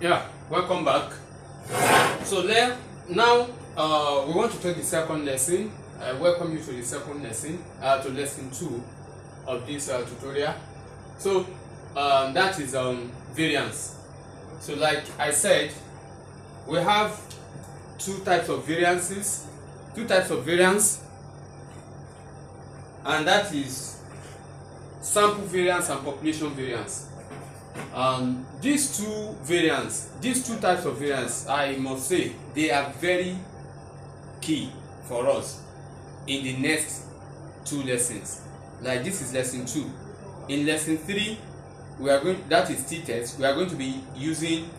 Yeah, welcome back. So now we want to take the second lesson. I welcome you to the second lesson, to lesson 2 of this tutorial. So that is variance. So like I said, we have two types of variance, and that is sample variance and population variance. These two types of variance, I must say, they are very key for us in the next two lessons. Like this is lesson 2. In lesson 3, that is t-test, we are going to be using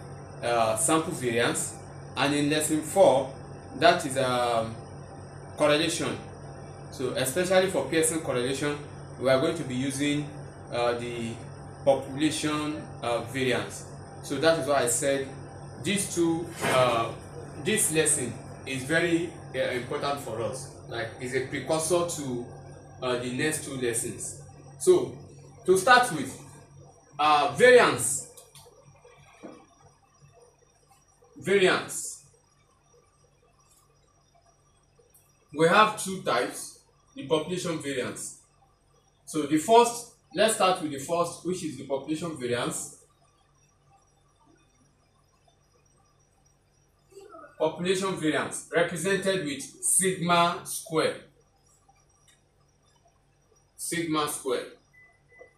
sample variance, and in lesson 4, that is correlation. So especially for Pearson correlation, we are going to be using the population variance. So that is why I said this lesson is very important for us. Like it's a precursor to the next two lessons. So to start with, variance. We have two types, the population variance. So let's start with the first, which is the population variance. Population variance represented with sigma square.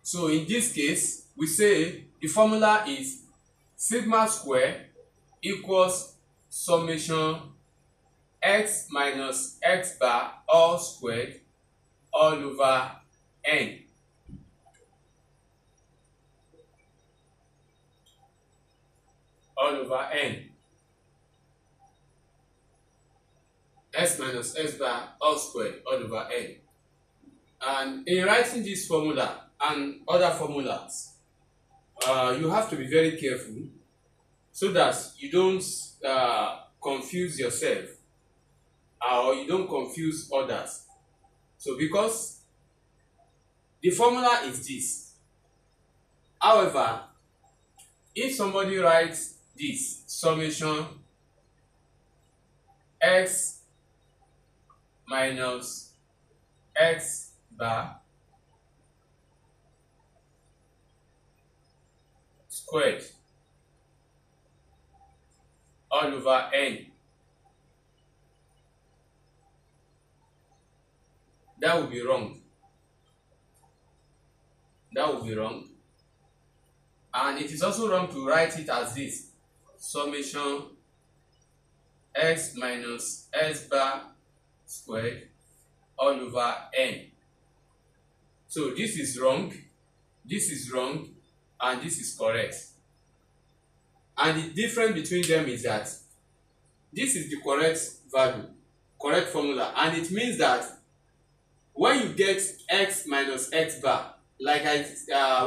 So in this case, we say the formula is sigma square equals summation x minus x bar all squared all over n. S minus s bar all squared all over n. And in writing this formula and other formulas, you have to be very careful so that you don't confuse yourself or you don't confuse others. So because the formula is this, however, if somebody writes this summation x minus x bar squared all over n, that would be wrong. And it is also wrong to write it as this summation x minus s bar squared all over n. So this is wrong, and this is correct. And the difference between them is that this is the correct value, correct formula, and it means that when you get x minus x bar, like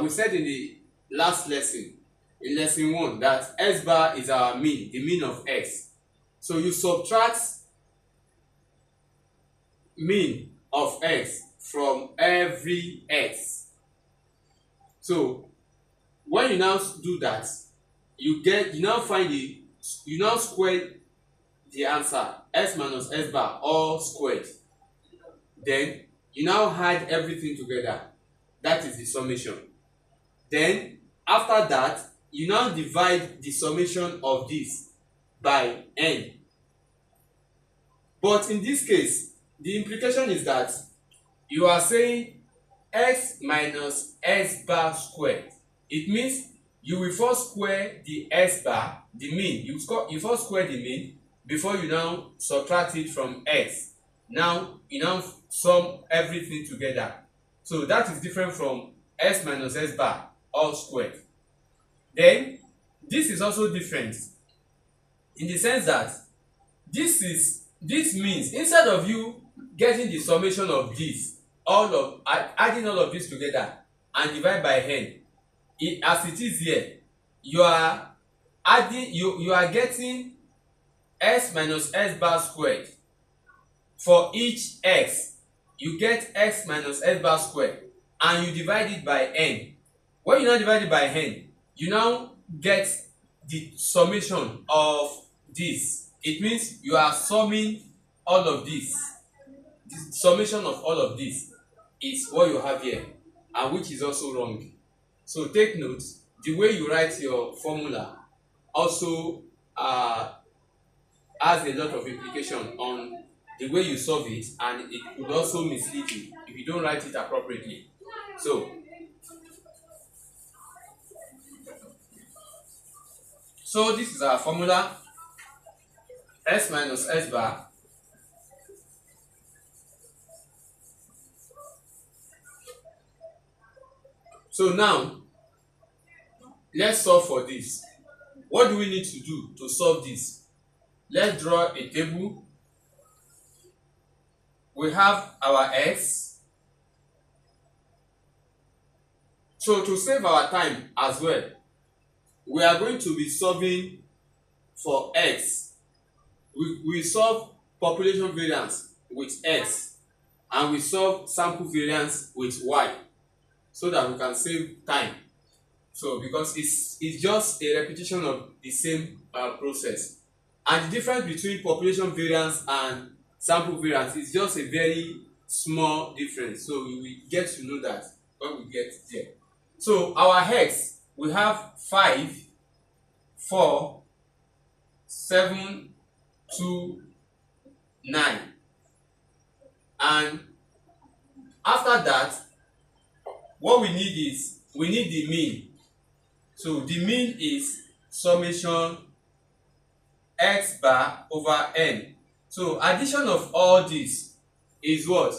we said in the last lesson, in lesson 1, that s bar is our mean, the mean of x. So you subtract mean of x from every x. So when you now do that, you now square the answer, s minus s bar all squared. Then you now add everything together. That is the summation. Then after that, you now divide the summation of this by n. But in this case, the implication is that you are saying x minus s bar squared. It means you will first square the s bar, the mean. You first square the mean before you now subtract it from x. Now you now sum everything together. So that is different from s minus s bar all squared. Then this is also different in the sense that this means instead of you getting the summation of this, adding all of this together and divide by n, as it is here, you are getting s minus s bar squared. For each x, you get x minus s bar squared, and you divide it by n. When you now divide it by n, you now get the summation of this. It means you are summing all of this. The summation of all of this is what you have here, and which is also wrong. So take note, the way you write your formula also has a lot of implication on the way you solve it, and it could also mislead you if you don't write it appropriately. So this is our formula: s minus s bar so now let's solve for this. What do we need to do to solve this? Let's draw a table. We have our x. So to save our time as well, we are going to be solving for x. We solve population variance with x, and we solve sample variance with y, so that we can save time. So because it's just a repetition of the same process, and the difference between population variance and sample variance is just a very small difference. So we will get to know that when we get there. So our x, we have 5, 4, 7, 2, 9, and after that, what we need is we need the mean. So the mean is summation x bar over n. So addition of all this is what?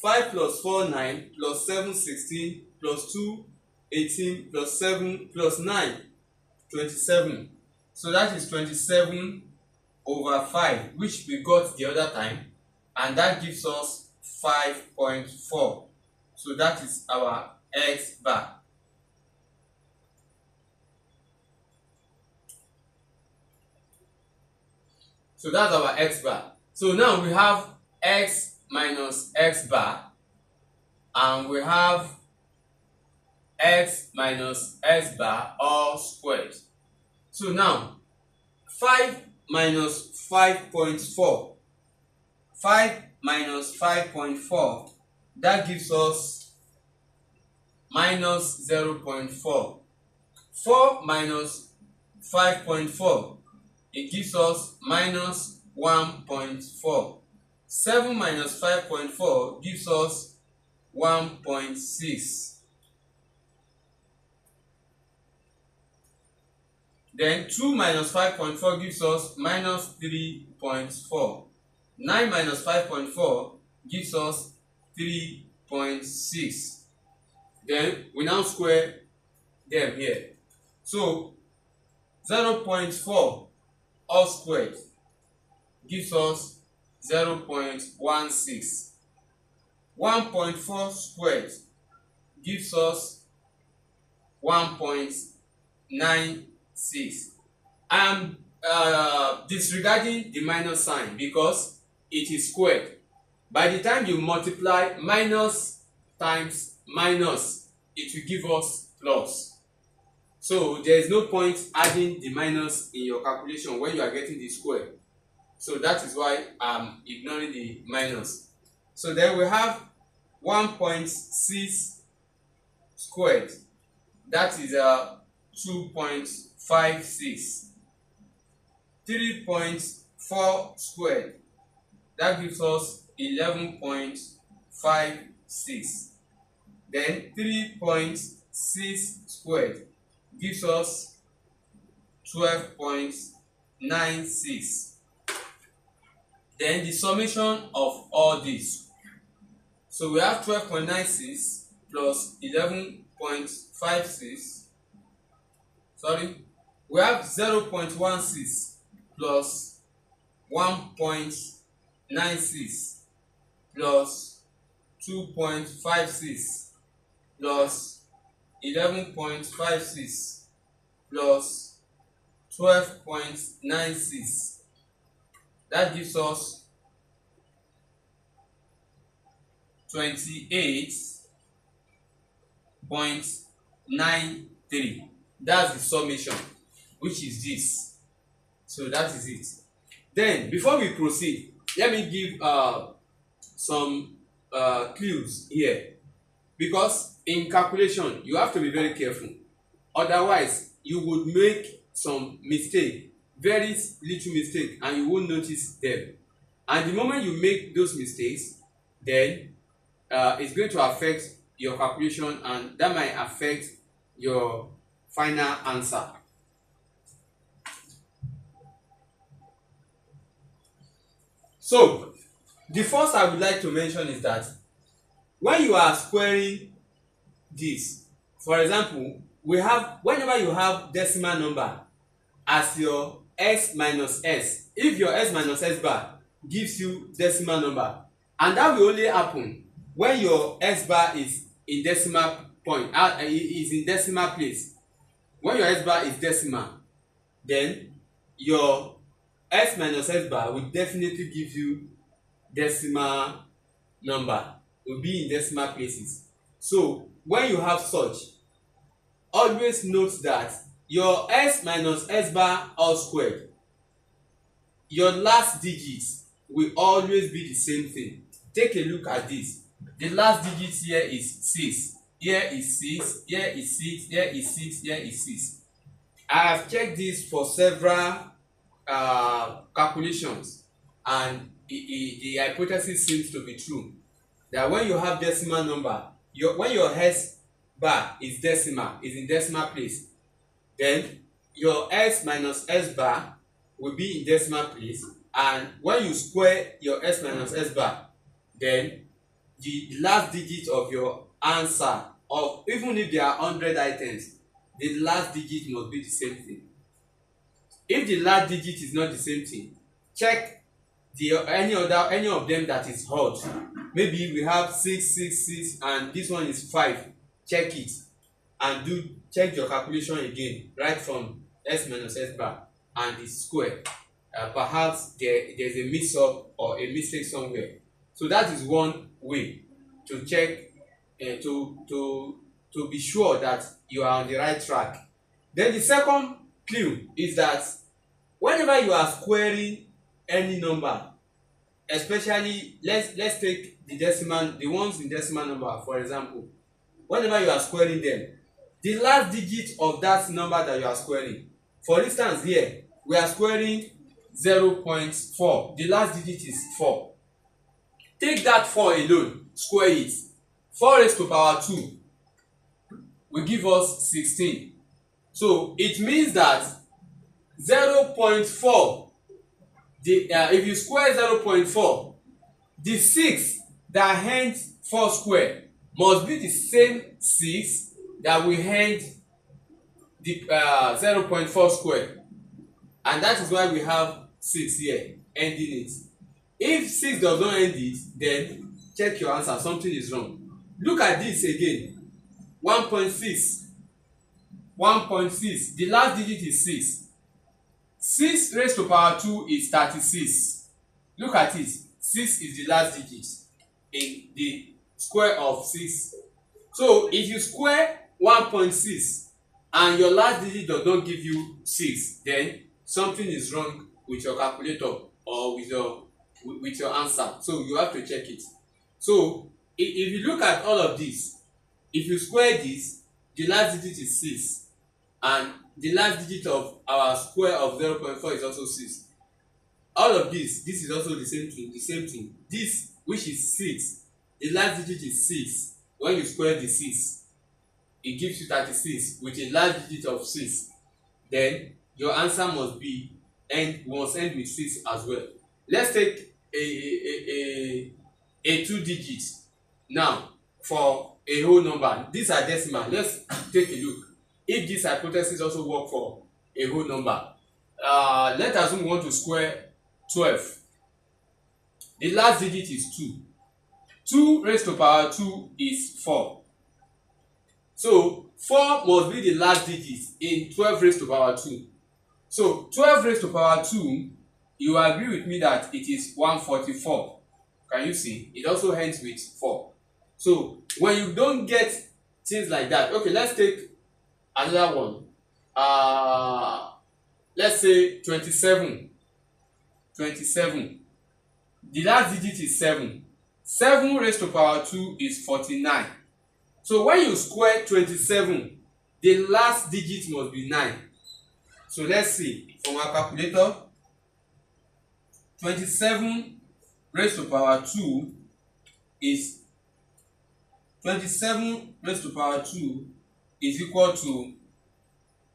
5 plus 4 9 plus 7 16 plus 2 18 plus 7 plus 9 27. So that is 27 over 5, which we got the other time, and that gives us 5.4. So that is our x bar. So that's our x bar. So now we have x minus x bar, and we have x minus x bar all squared. So now 5 minus 5.4, 5 minus 5.4, that gives us minus 0.4. 4 minus 5.4, it gives us minus 1.4. 7 minus 5.4 gives us 1.6. Then 2 minus 5.4 gives us minus 3.4. 9 minus 5.4 gives us 3.6. Then we now square them here. So 0.4 all squared gives us 0.16. 1.4 squared gives us 1.96. I'm disregarding the minus sign because it is squared. By the time you multiply minus times minus, it will give us plus. So there is no point adding the minus in your calculation when you are getting the square. So that is why I'm ignoring the minus. So then we have 1.6 squared. That is 2.56. 3.4 squared. That gives us 11.56. Then 3.6 squared gives us 12.96. Then the summation of all this. So we have 12.96 plus 11.56. Sorry, we have 0.16 plus 1.96 plus 2.56 plus 11.56 plus 12.96. That gives us 28.93. That's the summation. which is this. So that is it. Then before we proceed, let me give some clues here, because in calculation you have to be very careful, otherwise you would make some mistake, very little mistake, and you won't notice them. And the moment you make those mistakes, then it's going to affect your calculation, and that might affect your final answer. So the first I would like to mention is that when you are squaring this, for example, we have, whenever you have decimal number as your s minus s, if your s minus s bar gives you decimal number, and that will only happen when your s bar is in decimal point, is in decimal place. When your s bar is decimal, then your s minus s bar will definitely give you decimal number, will be in decimal places. So when you have such, always note that your s minus s bar all squared, your last digits will always be the same thing. Take a look at this. The last digit here is 6, here is 6, here is 6, here is 6, here is 6. I have checked this for several calculations, and the hypothesis seems to be true, that when you have decimal number, when your s bar is decimal, is in decimal place, then your s minus s bar will be in decimal place, and when you square your s minus s bar, then the last digit of your answer, of even if there are 100 items, the last digit must be the same thing. If the last digit is not the same thing, check any of them that is odd. Maybe we have 666 and this one is 5. Check it and check your calculation again, right from s minus s bar and the square. Perhaps there's a mix up or a mistake somewhere. So that is one way to check, to be sure that you are on the right track. Then the second clue is that whenever you are squaring any number, especially let's take the ones in decimal number, for example. Whenever you are squaring them, the last digit of that number that you are squaring, for instance here we are squaring 0.4, the last digit is 4. Take that 4 alone, square it. 4 raised to power 2 will give us 16. So it means that 0.4, if you square 0.4, the 6 that hands 4 square must be the same 6 that will hand the 0.4 square, and that is why we have 6 here ending it. If 6 does not end it, then check your answer, something is wrong. Look at this again. 1.6, the last digit is 6. 6 raised to power 2 is 36. Look at it. 6 is the last digit in the square of 6. So if you square 1.6 and your last digit does not give you 6, then something is wrong with your calculator or with your answer. So you have to check it. So if you look at all of this, if you square this, the last digit is 6, and the last digit of our square of 0.4 is also 6. All of this is also the same thing. This, which is 6, the last digit is 6. When you square the 6, it gives you 36 with a last digit of 6. Then your answer must end with 6 as well. Let's take a 2 digit now for a whole number. These are decimal. Let's take a look if this hypothesis also work for a whole number. Let us assume we want to square 12. The last digit is 2. 2 raised to power 2 is 4. So 4 must be the last digit in 12 raised to power 2. So 12 raised to power 2, you agree with me that it is 144. Can you see? It also ends with 4. So when you don't get things like that, okay, let's take another one. let's say 27. The last digit is 7. 7 raised to power 2 is 49. So when you square 27, the last digit must be 9. So let's see from our calculator. 27 raised to power 2 is 27 raised to power 2 is equal to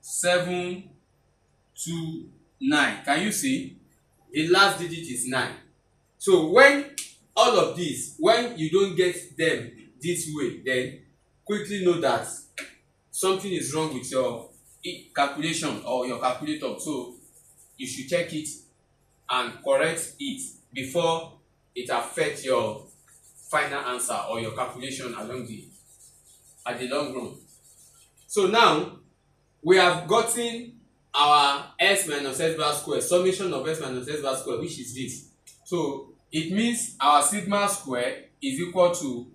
729. Can you see? The last digit is 9. So when all of this, when you don't get them this way, then quickly know that something is wrong with your calculation or your calculator. So you should check it and correct it before it affects your final answer or your calculation at the long run. So now we have gotten our s minus s bar square, summation of s minus s bar square, which is this. So it means our sigma square is equal to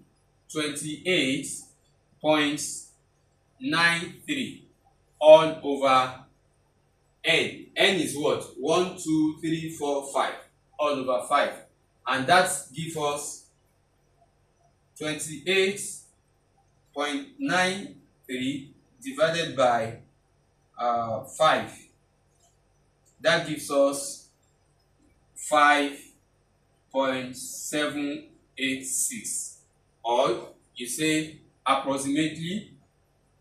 28.93 all over n. N is what? 1, 2, 3, 4, 5 all over 5, and that gives us 28.93 divided by 5. That gives us 5.786, or you say approximately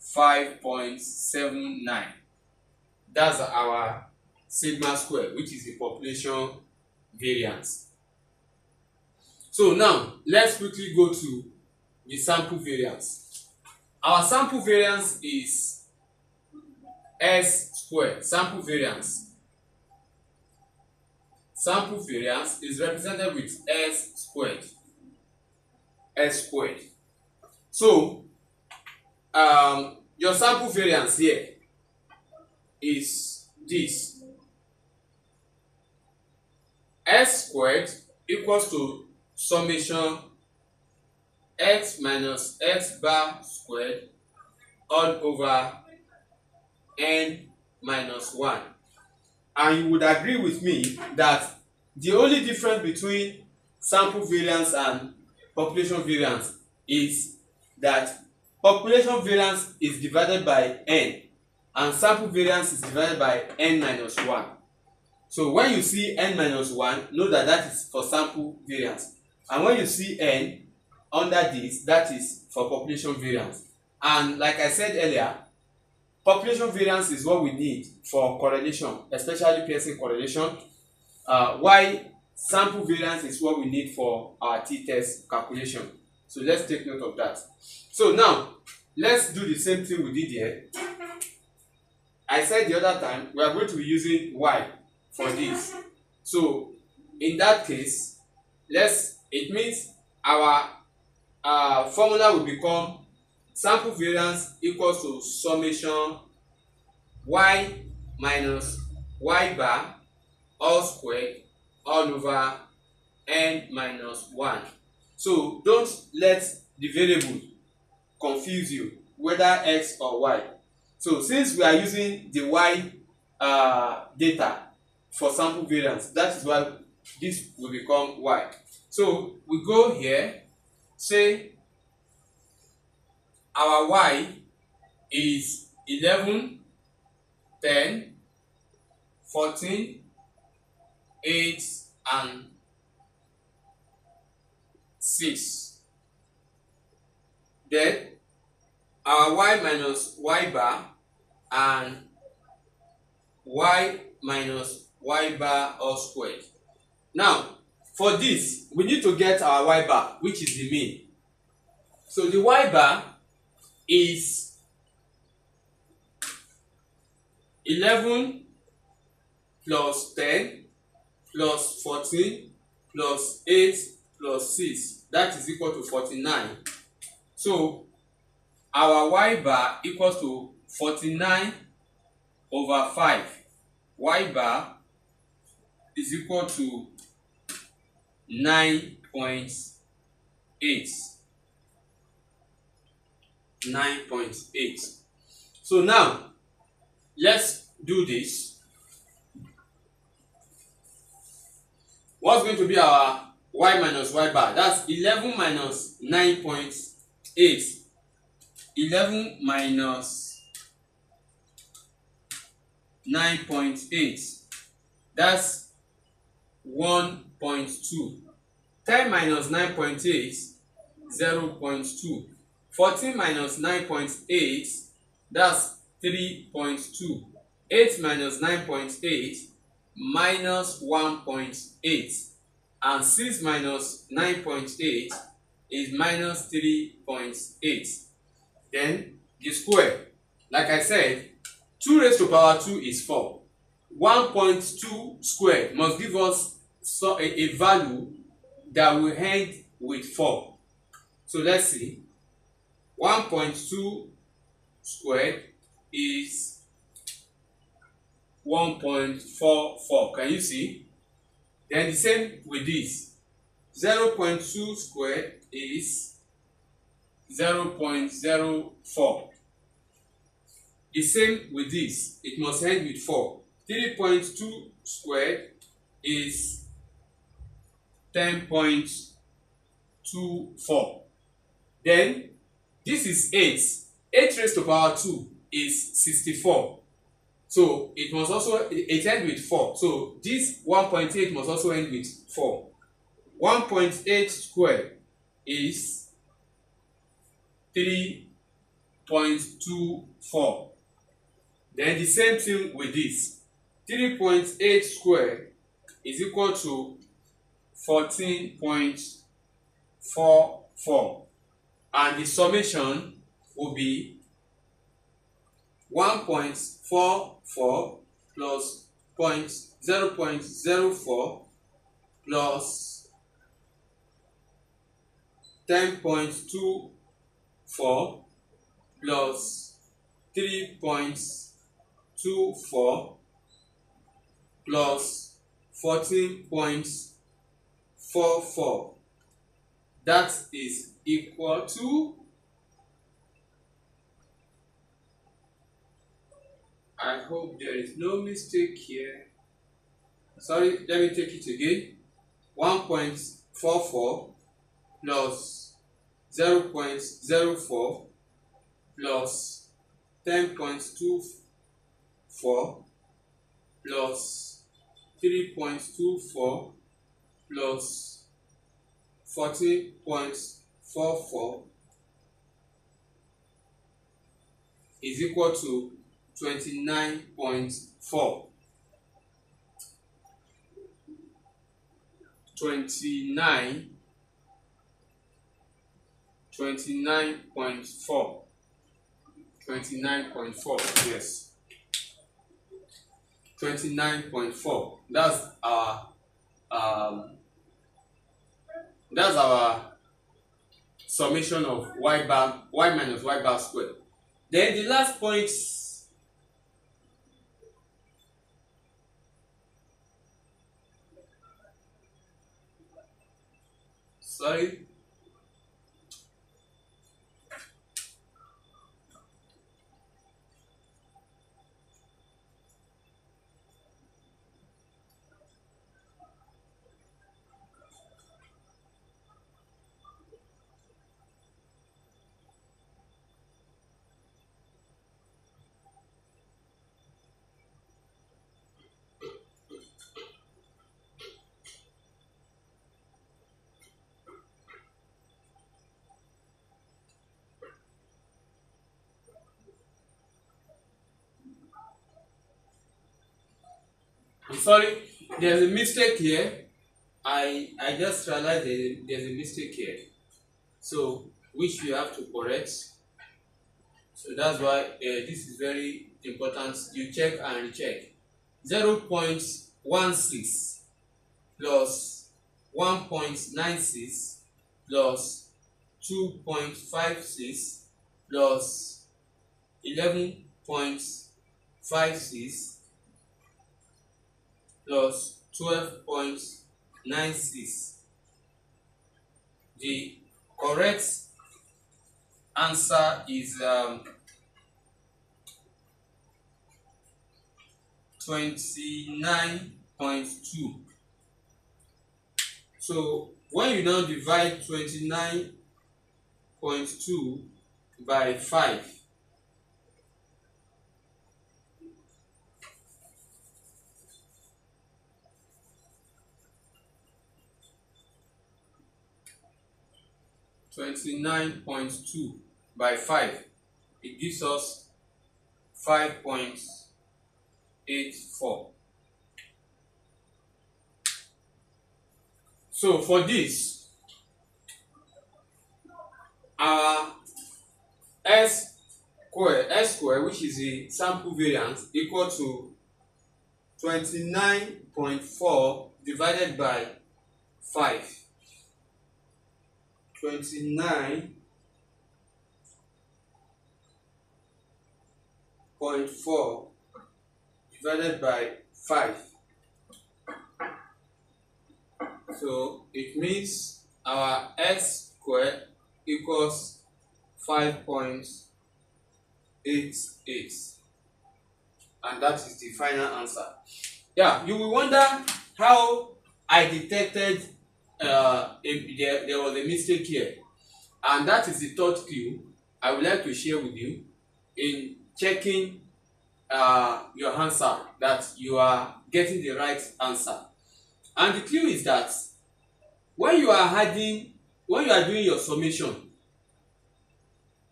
5.79. That's our sigma square, which is the population variance. So now let's quickly go to the sample variance. Our sample variance is s squared. Sample variance is represented with s squared. So your sample variance here is this. S squared equals to summation x minus x bar squared all over n minus 1. And you would agree with me that the only difference between sample variance and population variance is that population variance is divided by n and sample variance is divided by n minus 1. So when you see n minus 1, know that that is for sample variance, and when you see n under this, that is for population variance. And like I said earlier, population variance is what we need for correlation, especially Pearson correlation, while sample variance is what we need for our t-test calculation. So let's take note of that. So now let's do the same thing we did here. I said the other time we are going to be using y for this. So in that case, it means our formula will become sample variance equals to summation y minus y bar all squared all over n minus 1. So don't let the variable confuse you, whether x or y. So since we are using the y data for sample variance, that is why this will become y. So we go here, say our y is 11, 10, 14, 8 and 6. Then our y minus y bar and y minus y bar all squared. Now for this we need to get our y bar, which is the mean. So the y bar is 11 plus 10 plus 14 plus 8 plus 6, that is equal to 49. So our y bar equals to 49 over 5. Y bar is equal to 9.8. 9.8. So now let's do this. What's going to be our y minus y bar? That's 11 minus 9.8. 11 minus 9.8. That's 1.2. 10 minus 9.8, 0.2. 14 minus 9.8, that's 3.2. 8 minus 9.8, minus 1.8. And 6 minus 9.8 is minus 3.8. Then the square, like I said, 2 raised to power 2 is 4. 1.2 squared must give us a value that will end with 4. So let's see. 1.2 squared is 1.44. Can you see? Then the same with this. 0.2 squared is 0.04. The same with this. It must end with 4. 3.2 squared is 10.24. Then this is 8. 8 raised to power 2 is 64. So it must also end with 4. So this 1.8 must also end with 4. 1.8 squared is 3.24. Then the same thing with this. 3.8 squared is equal to 14.44. And the summation will be 1.44 plus 0.04 plus 10.24 plus 3.24 plus 14.44. That is equal to, I hope there is no mistake here. Sorry, let me take it again. 1.44 plus 0.04 plus 10.24 plus 3.24 plus 14.44 is equal to 29.4. 29.4. 29.4, yes. 29.4. That's our summation of y minus y bar squared. Then the last point, sorry, I'm sorry, there's a mistake here. I just realized there's a mistake here, so which we have to correct. So that's why this is very important. You check and recheck. 0.16 plus 1.96 plus 2.56 plus 11.56 plus 12.96. The correct answer is 29.2. So when you now divide 29.2 by 5, it gives us 5.84. So for this, our s square, which is the sample variance, equal to 29.4 divided by 5. 29.4 divided by 5. So it means our s square equals 5.88, and that is the final answer. Yeah, you will wonder how I detected there was a mistake here, and that is the third clue I would like to share with you in checking your answer, that you are getting the right answer. And the clue is that when you are doing your summation,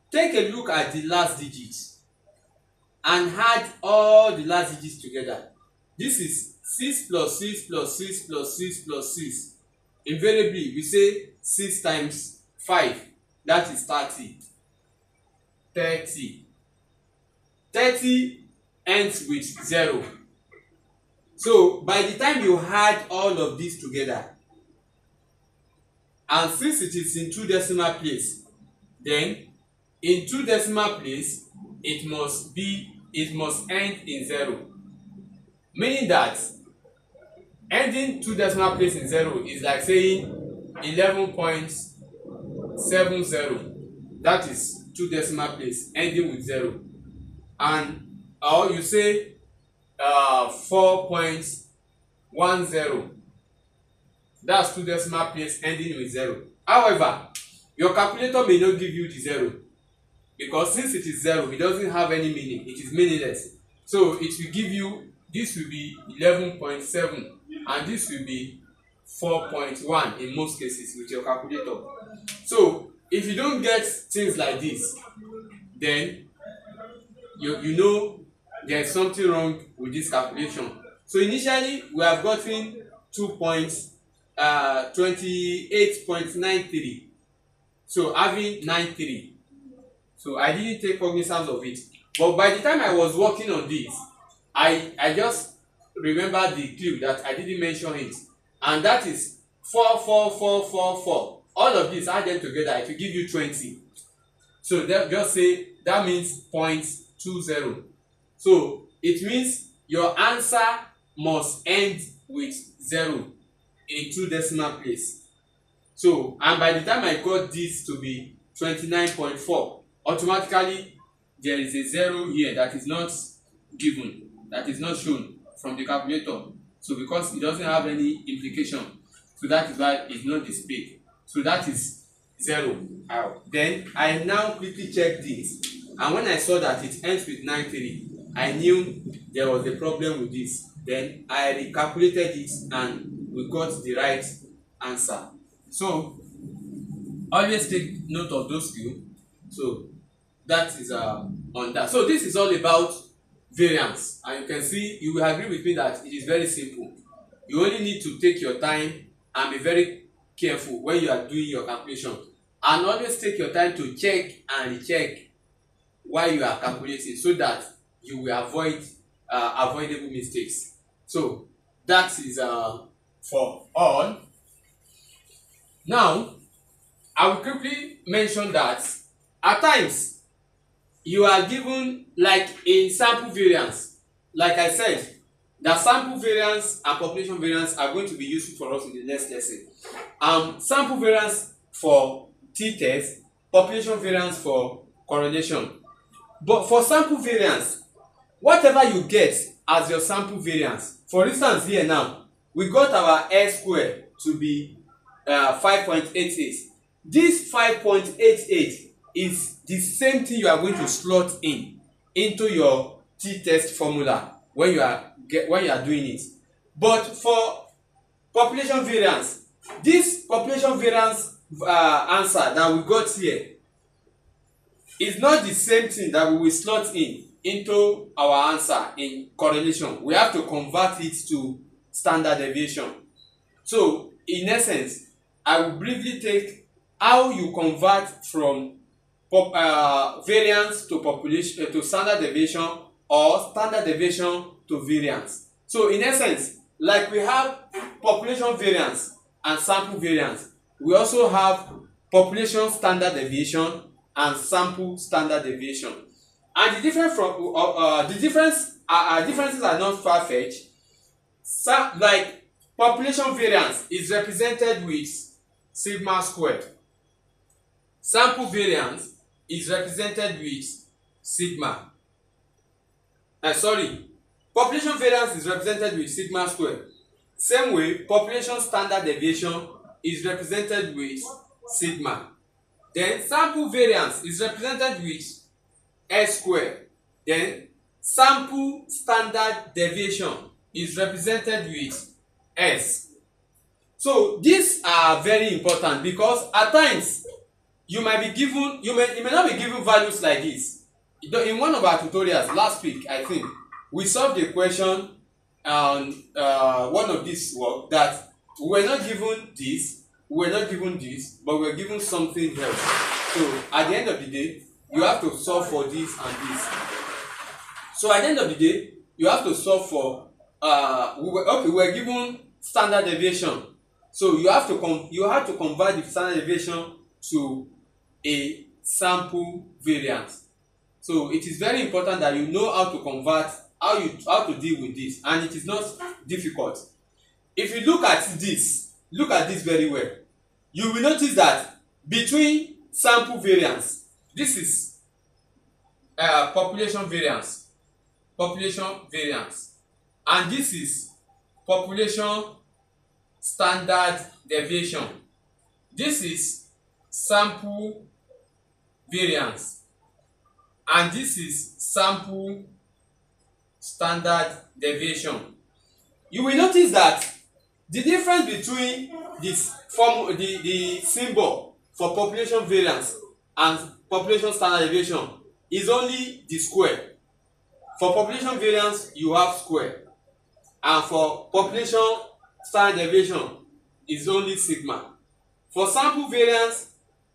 take a look at the last digits and add all the last digits together. This is 6 plus 6 plus 6 plus 6 plus 6. Invariably, we say 6 times 5, that is 30. 30 ends with 0. So by the time you add all of these together, and since it is in 2 decimal place, then in 2 decimal place it must end in 0. Meaning that ending 2 decimal place in 0 is like saying 11.70. That is 2 decimal place ending with 0. And or you say 4.10. That's 2 decimal place ending with 0. However, your calculator may not give you the 0, because since it is 0, it doesn't have any meaning. It is meaningless. So it will give you, this will be 11.7 and this will be 4.1 in most cases with your calculator. So if you don't get things like this, then you know there's something wrong with this calculation. So initially we have gotten 28.93, so having 93. So I didn't take cognizance of it, but by the time I was working on this, I just remember the clue that I didn't mention it, and that is 4. All of these, add them together, it will give you 20. So just say that means 0.20. So it means your answer must end with 0 in 2 decimal place. So, and by the time I got this to be 29.4, automatically there is a 0 here that is not given, that is not shown from the calculator. So because it doesn't have any implication, so that is why it's not displayed. So that is 0 out. Then I now quickly check this, and when I saw that it ends with 93, I knew there was a problem with this. Then I recalculated it and we got the right answer. So always take note of those clues. So that is on that. So this is all about variance, and you can see, you will agree with me that it is very simple. You only need to take your time and be very careful when you are doing your calculation, and always take your time to check and recheck while you are calculating, so that you will avoid avoidable mistakes. So that is for all. Now I will quickly mention that at times you are given, like in sample variance, like I said, the sample variance and population variance are going to be useful for us in the next lesson. Sample variance for t-test, population variance for correlation. But for sample variance, whatever you get as your sample variance, for instance here now, we got our s square to be 5.88. This 5.88 is the same thing you are going to slot in into your t-test formula when you are doing it. But for population variance, this population variance answer that we got here is not the same thing that we will slot in into our answer in correlation. We have to convert it to standard deviation. So in essence, I will briefly take how you convert from variance to population to standard deviation, or standard deviation to variance. So in essence, like we have population variance and sample variance, we also have population standard deviation and sample standard deviation. And the difference differences are not far-fetched. Like population variance is represented with sigma squared. Sample variance is represented with sigma. Population variance is represented with sigma squared. Same way, population standard deviation is represented with sigma. Then sample variance is represented with S squared. Then sample standard deviation is represented with S. So these are very important because at times you may not be given values like this. In one of our tutorials last week, I think we solved a question on one of this work that we were not given this, but we were given something else. So at the end of the day, you have to solve for this and this. So at the end of the day, you have to solve for we were given standard deviation. So you have to convert the standard deviation to a sample variance. So it is very important that you know how to convert, how to deal with this, and it is not difficult. If you look at this very well, you will notice that between sample variance, this is population variance, and this is population standard deviation. This is sample variance, and this is sample standard deviation. You will notice that the difference between the symbol for population variance and population standard deviation is only the square. For population variance, you have square, and for population standard deviation is only sigma. For sample variance,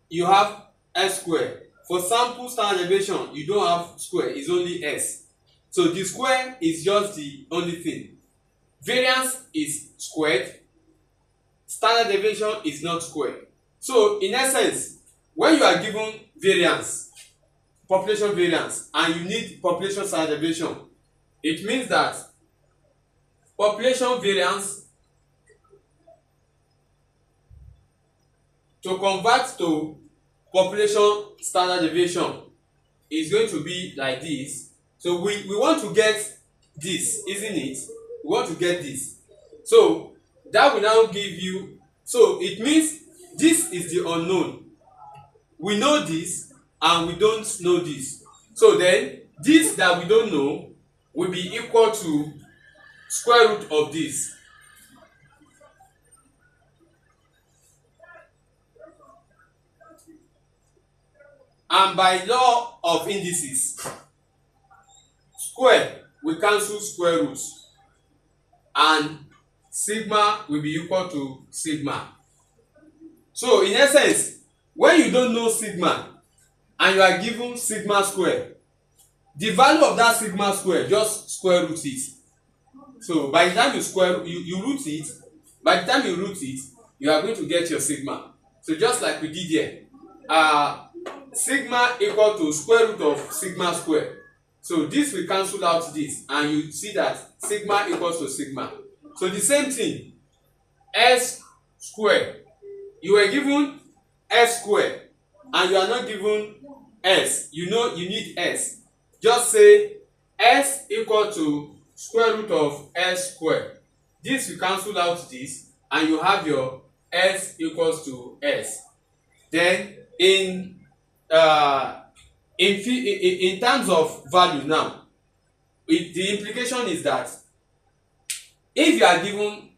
you have S square. For sample standard deviation, you don't have square, it's only S. So the square is just the only thing. Variance is squared, standard deviation is not squared. So in essence, when you are given variance, population variance, and you need population standard deviation, it means that population variance to convert to population standard deviation is going to be like this. So we want to get this, isn't it? We want to get this. So that will now give you, so it means this is the unknown. We know this and we don't know this. So then this that we don't know will be equal to square root of this. And by law of indices, square will cancel square roots, and sigma will be equal to sigma. So in essence, when you don't know sigma and you are given sigma square, the value of that sigma square, just square root it. So by the time you root it, by the time you root it, you are going to get your sigma. So just like we did here, sigma equal to square root of sigma square. So this will cancel out this, and you see that sigma equals to sigma. So the same thing, S square. You were given S square and you are not given S. You know you need S. Just say S equal to square root of S square. This will cancel out this, and you have your S equals to S. Then in terms of value now, the implication is that if you are given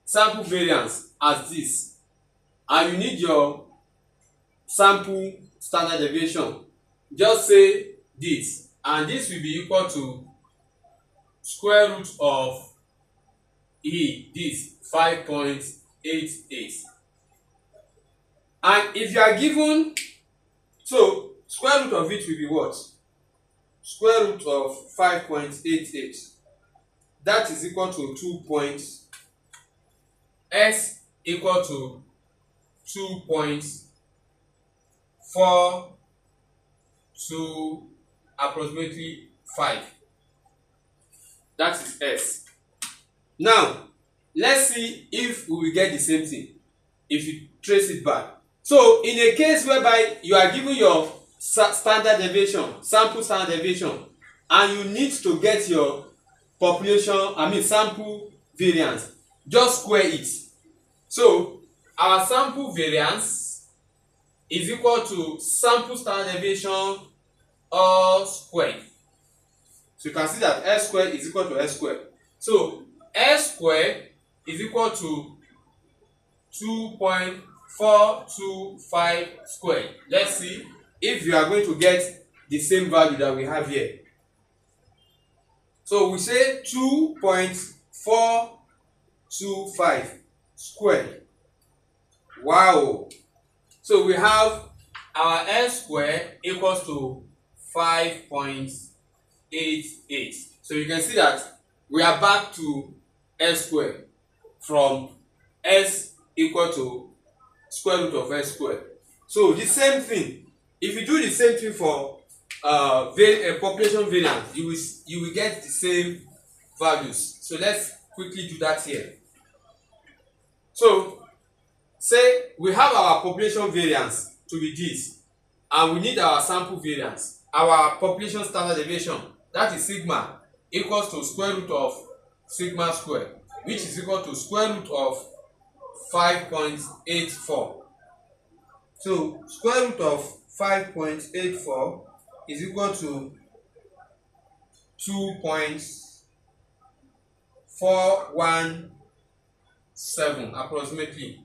sample variance as this, and you need your sample standard deviation, just say this, and this will be equal to square root of this 5.88. And if you are given, so square root of it will be what? Square root of 5.88. That is equal to 2 points. S equal to 2.42 approximately 5. That is S. Now let's see if we will get the same thing if you trace it back. So in a case whereby you are given your standard deviation, sample standard deviation, and you need to get your sample variance, just square it. So our sample variance is equal to sample standard deviation all squared. So you can see that S squared is equal to S squared. So S squared is equal to 2.425 squared. Let's see if you are going to get the same value that we have here. So we say 2.425 squared. Wow. So we have our S squared equals to 5.88. So you can see that we are back to S squared from S equal to square root of S squared. So the same thing, if you do the same thing for population variance, you will get the same values. So let's quickly do that here. So say we have our population variance to be this, and we need our sample variance, our population standard deviation, that is sigma, equals to square root of sigma squared, which is equal to square root of 5.84. So square root of 5.84 is equal to 2.417 approximately.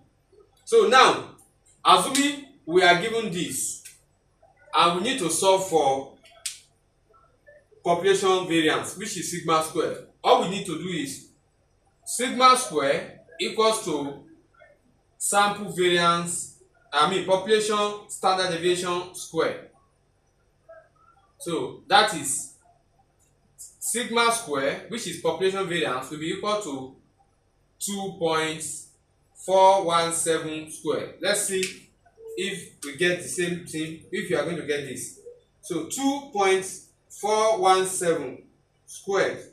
So now, assuming we are given this and we need to solve for population variance, which is sigma squared, all we need to do is sigma squared equals to sample variance, population standard deviation squared. So that is sigma squared, which is population variance, will be equal to 2.417 squared. Let's see if we get the same thing, if you are going to get this. So 2.417 squared.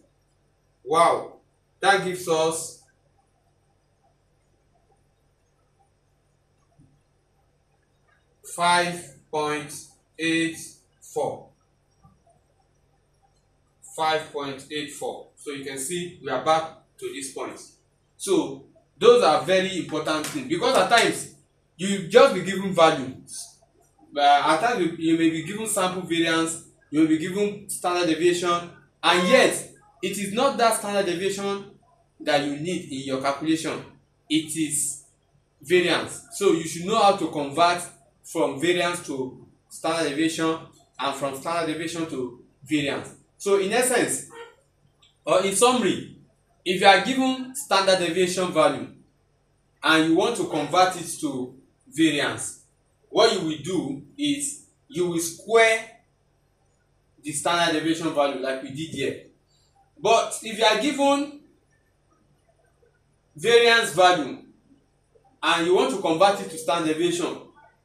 Wow, that gives us 5.84. 5.84. So you can see we are back to this point. So those are very important things, because at times you just be given values, but at times you may be given sample variance, you may be given standard deviation, and yet it is not that standard deviation that you need in your calculation, it is variance. So you should know how to convert from variance to standard deviation and from standard deviation to variance. So in essence, or in summary, if you are given standard deviation value and you want to convert it to variance, what you will do is you will square the standard deviation value like we did here. But if you are given variance value and you want to convert it to standard deviation,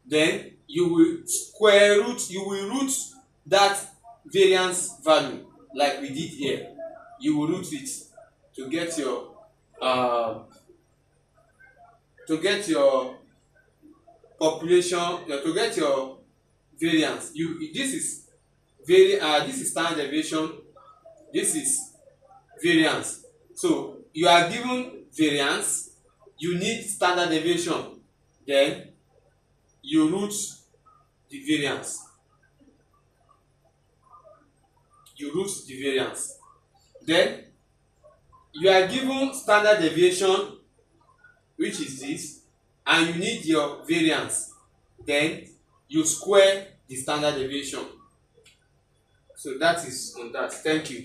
then you will root that variance value like we did here. You will root it to get your population, to get your variance. This is standard deviation, this is variance. So you are given variance you need standard deviation, then you root the variance. You root the variance. Then you are given standard deviation, which is this, and you need your variance. Then you square the standard deviation. So that is on that. Thank you.